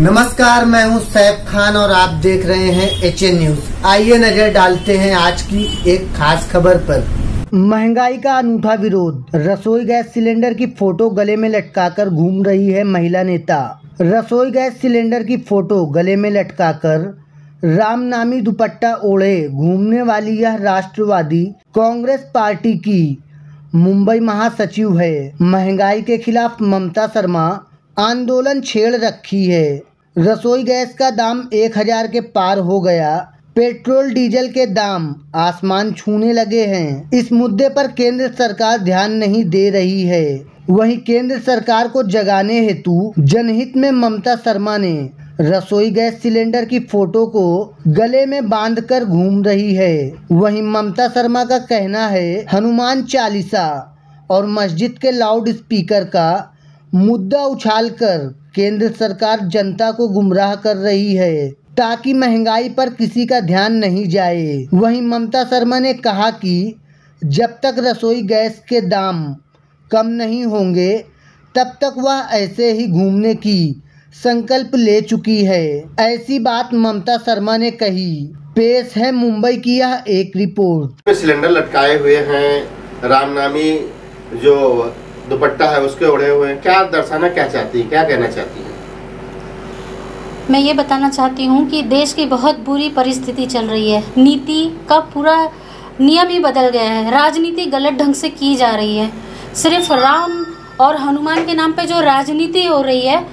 नमस्कार, मैं हूं सैफ खान और आप देख रहे हैं HN न्यूज। आइए नजर डालते हैं आज की एक खास खबर पर। महंगाई का अनूठा विरोध। रसोई गैस सिलेंडर की फोटो गले में लटकाकर घूम रही है महिला नेता। रसोई गैस सिलेंडर की फोटो गले में लटकाकर राम नामी दुपट्टा ओढ़े घूमने वाली यह राष्ट्रवादी कांग्रेस पार्टी की मुंबई महासचिव है। महंगाई के खिलाफ ममता शर्मा आंदोलन छेड़ रखी है। रसोई गैस का दाम 1000 के पार हो गया। पेट्रोल डीजल के दाम आसमान छूने लगे हैं। इस मुद्दे पर केंद्र सरकार ध्यान नहीं दे रही है। वहीं केंद्र सरकार को जगाने हेतु जनहित में ममता शर्मा ने रसोई गैस सिलेंडर की फोटो को गले में बांधकर घूम रही है। वहीं ममता शर्मा का कहना है हनुमान चालीसा और मस्जिद के लाउड स्पीकर का मुद्दा उछालकर केंद्र सरकार जनता को गुमराह कर रही है ताकि महंगाई पर किसी का ध्यान नहीं जाए। वहीं ममता शर्मा ने कहा कि जब तक रसोई गैस के दाम कम नहीं होंगे तब तक वह ऐसे ही घूमने की संकल्प ले चुकी है। ऐसी बात ममता शर्मा ने कही। पेश है मुंबई की यह एक रिपोर्ट। सिलेंडर लटकाए हुए हैं, रामनामी जो दुपट्टा है उसके ओढ़े हुए हैं। क्या दर्शाना क्या चाहती है, क्या कहना चाहती है? मैं ये बताना चाहती हूँ कि देश की बहुत बुरी परिस्थिति चल रही है। नीति का पूरा नियम ही बदल गया है। राजनीति गलत ढंग से की जा रही है। सिर्फ राम और हनुमान के नाम पे जो राजनीति हो रही है।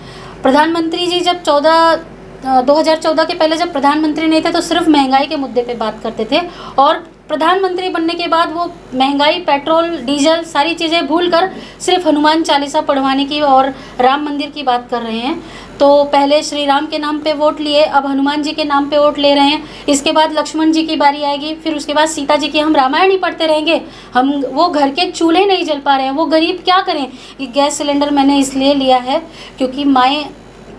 प्रधानमंत्री जी जब 2014 के पहले जब प्रधानमंत्री नहीं थे तो सिर्फ महंगाई के मुद्दे पे बात करते थे, और प्रधानमंत्री बनने के बाद वो महंगाई, पेट्रोल, डीजल सारी चीज़ें भूलकर सिर्फ हनुमान चालीसा पढ़वाने की और राम मंदिर की बात कर रहे हैं। तो पहले श्री राम के नाम पे वोट लिए, अब हनुमान जी के नाम पे वोट ले रहे हैं। इसके बाद लक्ष्मण जी की बारी आएगी, फिर उसके बाद सीता जी की। हम रामायण ही पढ़ते रहेंगे। हम वो घर के चूल्हे नहीं जल पा रहे हैं। वो गरीब क्या करें? ये गैस सिलेंडर मैंने इसलिए लिया है क्योंकि माएँ,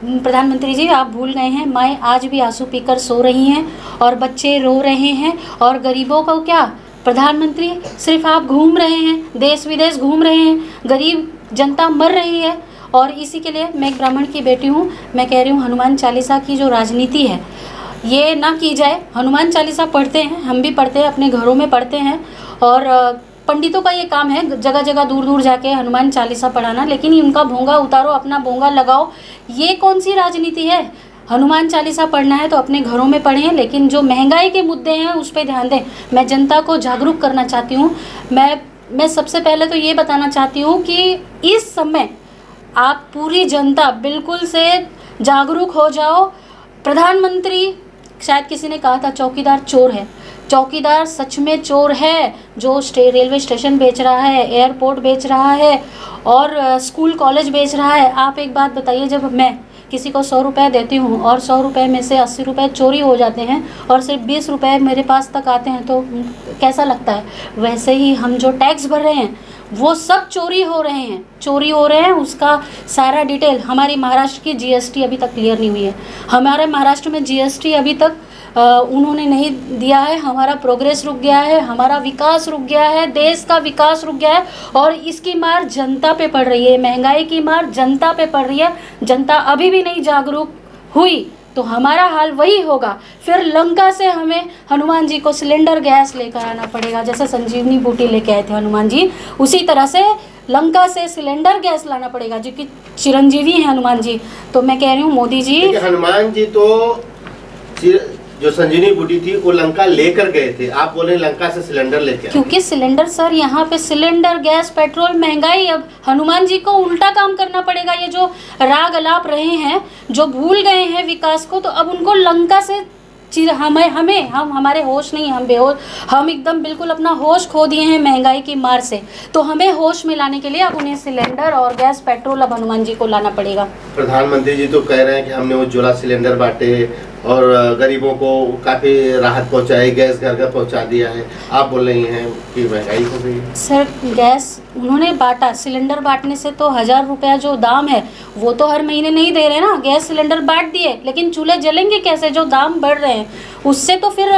प्रधानमंत्री जी आप भूल गए हैं, माएँ आज भी आंसू पीकर सो रही हैं और बच्चे रो रहे हैं। और गरीबों को क्या, प्रधानमंत्री सिर्फ आप घूम रहे हैं, देश विदेश घूम रहे हैं, गरीब जनता मर रही है। और इसी के लिए मैं एक ब्राह्मण की बेटी हूँ, मैं कह रही हूँ हनुमान चालीसा की जो राजनीति है ये ना की जाए। हनुमान चालीसा पढ़ते हैं, हम भी पढ़ते हैं, अपने घरों में पढ़ते हैं, और पंडितों का ये काम है जगह जगह दूर दूर जाके हनुमान चालीसा पढ़ाना, लेकिन उनका भोंगा उतारो, अपना भोंगा लगाओ। ये कौन सी राजनीति है? हनुमान चालीसा पढ़ना है तो अपने घरों में पढ़ें, लेकिन जो महंगाई के मुद्दे हैं उस पर ध्यान दें। मैं जनता को जागरूक करना चाहती हूँ। मैं सबसे पहले तो ये बताना चाहती हूँ कि इस समय आप पूरी जनता बिल्कुल से जागरूक हो जाओ। प्रधानमंत्री, शायद किसी ने कहा था चौकीदार चोर है। चौकीदार सच में चोर है, जो रेलवे स्टेशन बेच रहा है, एयरपोर्ट बेच रहा है और स्कूल कॉलेज बेच रहा है। आप एक बात बताइए, जब मैं किसी को 100 रुपये देती हूँ और 100 रुपये में से 80 रुपये चोरी हो जाते हैं और सिर्फ 20 रुपये मेरे पास तक आते हैं तो कैसा लगता है? वैसे ही हम जो टैक्स भर रहे हैं वो सब चोरी हो रहे हैं। उसका सारा डिटेल, हमारी महाराष्ट्र की GST अभी तक क्लियर नहीं हुई है। हमारे महाराष्ट्र में GST अभी तक उन्होंने नहीं दिया है। हमारा प्रोग्रेस रुक गया है, हमारा विकास रुक गया है, देश का विकास रुक गया है, और इसकी मार जनता पे पड़ रही है। महंगाई की मार जनता पे पड़ रही है। जनता अभी भी नहीं जागरूक हुई तो हमारा हाल वही होगा। फिर लंका से हमें हनुमान जी को सिलेंडर गैस लेकर आना पड़ेगा, जैसे संजीवनी बूटी लेके आए थे हनुमान जी, उसी तरह से लंका से सिलेंडर गैस लाना पड़ेगा, जो कि चिरंजीवी हैं हनुमान जी। तो मैं कह रही हूँ मोदी जी, हनुमान जी तो जो संजीवनी बूटी थी वो लंका लेकर गए थे, आप बोले लंका से सिलेंडर लेके आए। क्योंकि सिलेंडर सर, यहाँ पे सिलेंडर, गैस, पेट्रोल, महंगाई, अब हनुमान जी को उल्टा काम करना पड़ेगा। ये जो राग अलाप रहे हैं, जो भूल गए हैं विकास को, तो अब उनको लंका से हमारे होश नहीं, हम बेहोश, हम एकदम बिल्कुल अपना होश खो दिए हैं महंगाई की मार से। तो हमें होश में लाने के लिए अब उन्हें सिलेंडर और गैस, पेट्रोल अब हनुमान जी को लाना पड़ेगा। प्रधानमंत्री जी तो कह रहे हैं कि हमने उज्ज्वला सिलेंडर बांटे और गरीबों को काफ़ी राहत पहुंचाई, गैस घर घर पहुंचा दिया है। आप बोल रही हैं कि महंगाई हो गई है। सर गैस उन्होंने बांटा, सिलेंडर बांटने से तो 1000 रुपया जो दाम है वो तो हर महीने नहीं दे रहे ना। गैस सिलेंडर बांट दिए, लेकिन चूल्हे जलेंगे कैसे? जो दाम बढ़ रहे हैं उससे तो फिर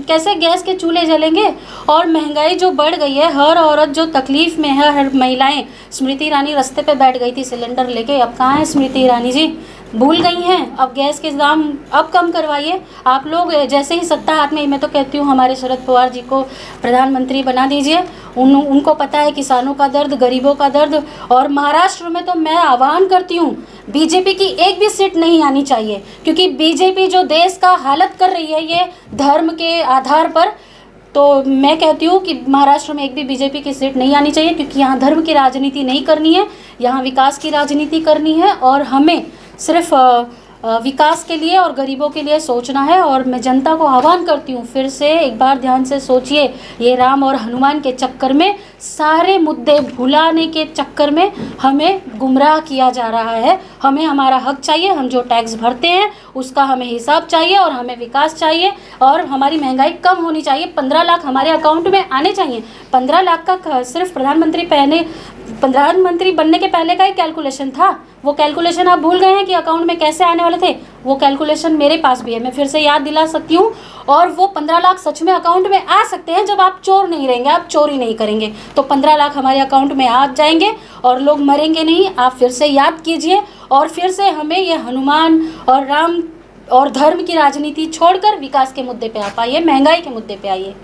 कैसे गैस के चूल्हे जलेंगे? और महंगाई जो बढ़ गई है, हर औरत जो तकलीफ़ में है, हर महिलाएं, स्मृति ईरानी रास्ते पे बैठ गई थी सिलेंडर लेके, अब कहाँ है स्मृति ईरानी जी? भूल गई हैं। अब गैस के दाम अब कम करवाइए आप लोग। जैसे ही सत्ता हाथ में, मैं तो कहती हूँ हमारे शरद पवार जी को प्रधानमंत्री बना दीजिए। उनको पता है किसानों का दर्द, गरीबों का दर्द। और महाराष्ट्र में तो मैं आह्वान करती हूँ, बीजेपी की एक भी सीट नहीं आनी चाहिए, क्योंकि बीजेपी जो देश का हालत कर रही है ये धर्म के आधार पर, तो मैं कहती हूँ कि महाराष्ट्र में एक भी बीजेपी की सीट नहीं आनी चाहिए, क्योंकि यहाँ धर्म की राजनीति नहीं करनी है, यहाँ विकास की राजनीति करनी है। और हमें सिर्फ विकास के लिए और गरीबों के लिए सोचना है। और मैं जनता को आह्वान करती हूँ, फिर से एक बार ध्यान से सोचिए, ये राम और हनुमान के चक्कर में, सारे मुद्दे भुलाने के चक्कर में हमें गुमराह किया जा रहा है। हमें हमारा हक चाहिए, हम जो टैक्स भरते हैं उसका हमें हिसाब चाहिए, और हमें विकास चाहिए, और हमारी महंगाई कम होनी चाहिए। 15 लाख हमारे अकाउंट में आने चाहिए। 15 लाख का सिर्फ प्रधानमंत्री बनने के पहले का ही कैलकुलेशन था। वो कैलकुलेशन आप भूल गए हैं कि अकाउंट में कैसे आने वाले थे। वो कैलकुलेशन मेरे पास भी है, मैं फिर से याद दिला सकती हूँ। और वो 15 लाख सच में अकाउंट में आ सकते हैं जब आप चोर नहीं रहेंगे, आप चोरी नहीं करेंगे, तो 15 लाख हमारे अकाउंट में आ जाएंगे और लोग मरेंगे नहीं। आप फिर से याद कीजिए, और फिर से हमें ये हनुमान और राम और धर्म की राजनीति छोड़कर विकास के मुद्दे पे आप आइए, महंगाई के मुद्दे पे आइए।